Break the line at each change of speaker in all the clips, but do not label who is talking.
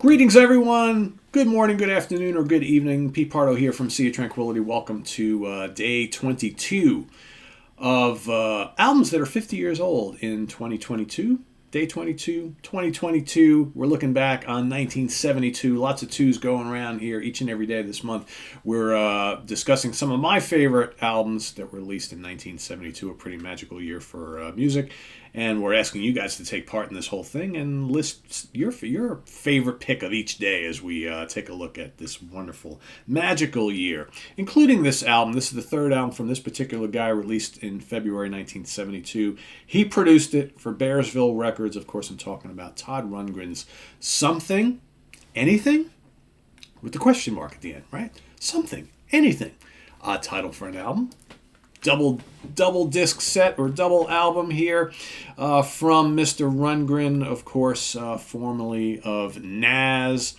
Greetings, everyone. Good morning, good afternoon, or good evening. Pete Pardo here from Sea of Tranquility. Welcome to day 22 of albums that are 50 years old in 2022. Day 22, 2022. We're looking back on 1972. Lots of twos going around here each and every day this month. We're discussing some of my favorite albums that were released in 1972, a pretty magical year for music. And we're asking you guys to take part in this whole thing and list your favorite pick of each day as we take a look at this wonderful, magical year, including this album. This is the third album from this particular guy, released in February 1972. He produced it for Bearsville Records. Of course, I'm talking about Todd Rundgren's Something, Anything, with the question mark at the end, right? Something, Anything. Odd title for an album. Double disc set or double album here from Mr. Rundgren, of course, formerly of Nas,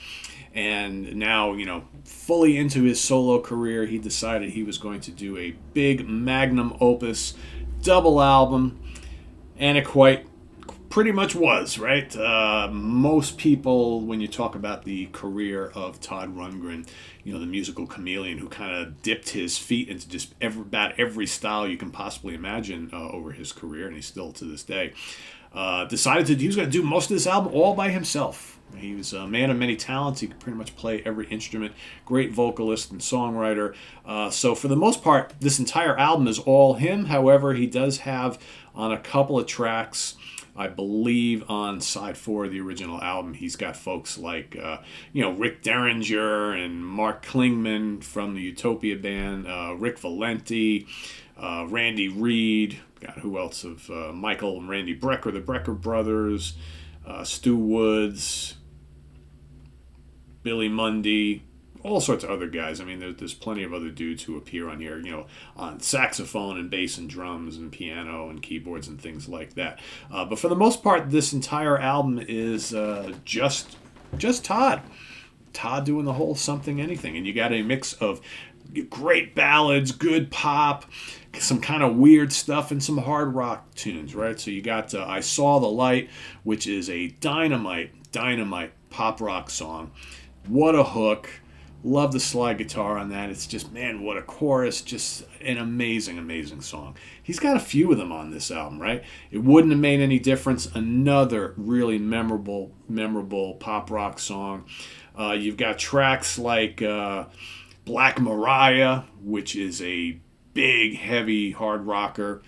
and now, fully into his solo career. He decided he was going to do a big magnum opus double album, and it pretty much was, right? Most people, when you talk about the career of Todd Rundgren, the musical chameleon who kind of dipped his feet into just about every style you can possibly imagine over his career, and he's still to this day, decided he was going to do most of this album all by himself. He was a man of many talents. He could pretty much play every instrument. Great vocalist and songwriter. So for the most part, this entire album is all him. However, he does have on a couple of tracks, I believe on side 4 of the original album, he's got folks like, Rick Derringer and Mark Klingman from the Utopia band, Rick Valenti, Randy Reed, got who else of Michael and Randy Brecker, the Brecker brothers, Stu Woods, Billy Mundy, all sorts of other guys. I mean, there's plenty of other dudes who appear on here, on saxophone and bass and drums and piano and keyboards and things like that. But for the most part, this entire album is just Todd. Todd doing the whole something, anything. And you got a mix of great ballads, good pop, some kind of weird stuff, and some hard rock tunes, right? So you got I Saw the Light, which is a dynamite pop rock song. What a hook. Love the slide guitar on that. It's just, man, what a chorus. Just an amazing song. He's got a few of them on this album, right? It wouldn't have made any difference. Another really memorable pop rock song. You've got tracks like Black Mariah, which is a big, heavy hard rocker.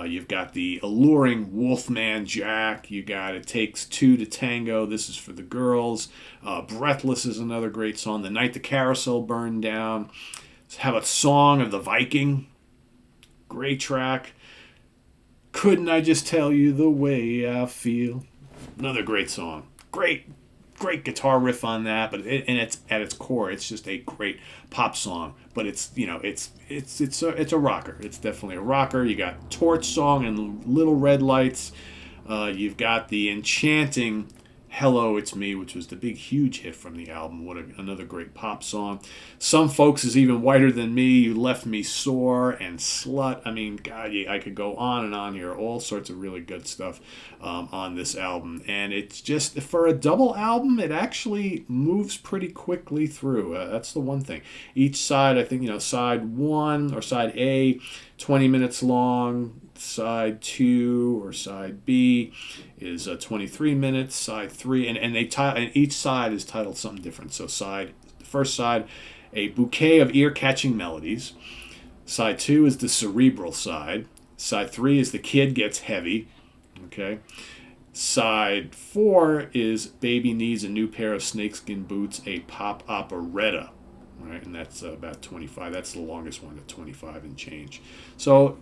You've got the alluring Wolfman Jack. You got It Takes Two to Tango. This is for the girls. Breathless is another great song. The Night the Carousel Burned Down. Have a Song of the Viking. Great track. Couldn't I Just Tell You the Way I Feel? Another great song. Great guitar riff on that, but it's at its core, it's just a great pop song. But it's a rocker. It's definitely a rocker. You got Torch Song and Little Red Lights. You've got the enchanting Hello, It's Me, which was the big, huge hit from the album. Another great pop song. Some Folks is Even Whiter Than Me, You Left Me Sore, and Slut. I mean, God, I could go on and on here. All sorts of really good stuff on this album. And it's just, for a double album, it actually moves pretty quickly through. That's the one thing. Each side, I think, side 1 or side A, 20 minutes long. Side 2 or side B is 23 minutes. Side 3, and each side is titled something different. So the first side, A Bouquet of Ear-Catching Melodies. Side 2 is the cerebral side. Side 3 is The Kid Gets Heavy. Okay. Side 4 is Baby Needs a New Pair of Snakeskin Boots, a pop operetta. Right, and that's about 25. That's the longest one at 25 and change. So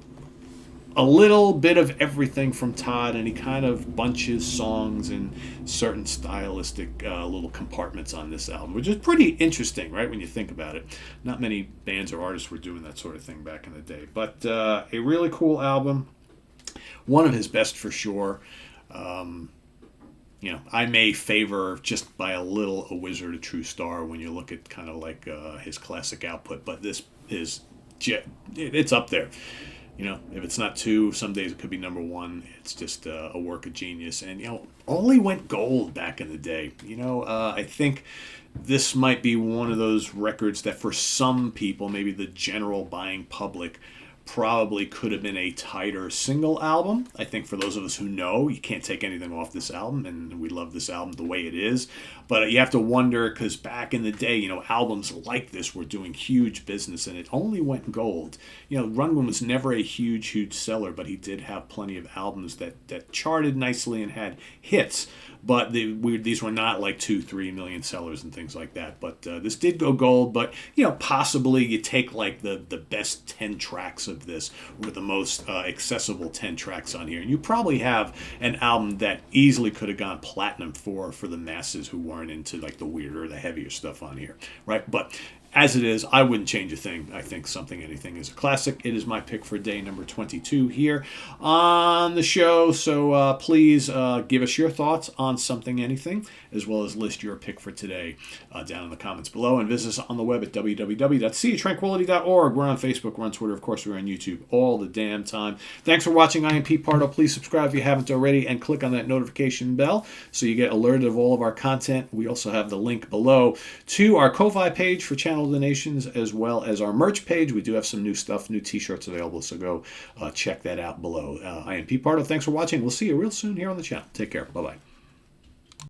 a little bit of everything from Todd, and he kind of bunches songs in certain stylistic little compartments on this album, which is pretty interesting, right, when you think about it. Not many bands or artists were doing that sort of thing back in the day. But a really cool album. One of his best for sure. I may favor just by a little A Wizard, a True Star when you look at kind of like his classic output, but this is, it's up there. If it's not 2, some days it could be number 1. It's just a work of genius. And, only went gold back in the day. I think this might be one of those records that for some people, maybe the general buying public, probably could have been a tighter single album. I think for those of us who know, you can't take anything off this album, and we love this album the way it is. But you have to wonder, because back in the day, albums like this were doing huge business, and it only went gold. Rundgren was never a huge seller, but he did have plenty of albums that charted nicely and had hits. But these were not like 2-3 million sellers and things like that. But this did go gold. But possibly you take like the best 10 tracks of this, or the most accessible 10 tracks on here, and you probably have an album that easily could have gone platinum for the masses who weren't into like the weirder, the heavier stuff on here, right? But as it is, I wouldn't change a thing. I think Something Anything is a classic. It is my pick for day number 22 here on the show. So please give us your thoughts on Something Anything, as well as list your pick for today down in the comments below. And visit us on the web at www.seatranquility.org. We're on Facebook, we're on Twitter, of course, we're on YouTube all the damn time. Thanks for watching. I am Pete Pardo. Please subscribe if you haven't already, and click on that notification bell so you get alerted of all of our content. We also have the link below to our Ko-Fi page for channel donations, as well as our merch page. We do have some new stuff, new t-shirts available, so go check that out below. I am Pete Pardo. Thanks for watching. We'll see you real soon here on the channel. Take care. Bye-bye.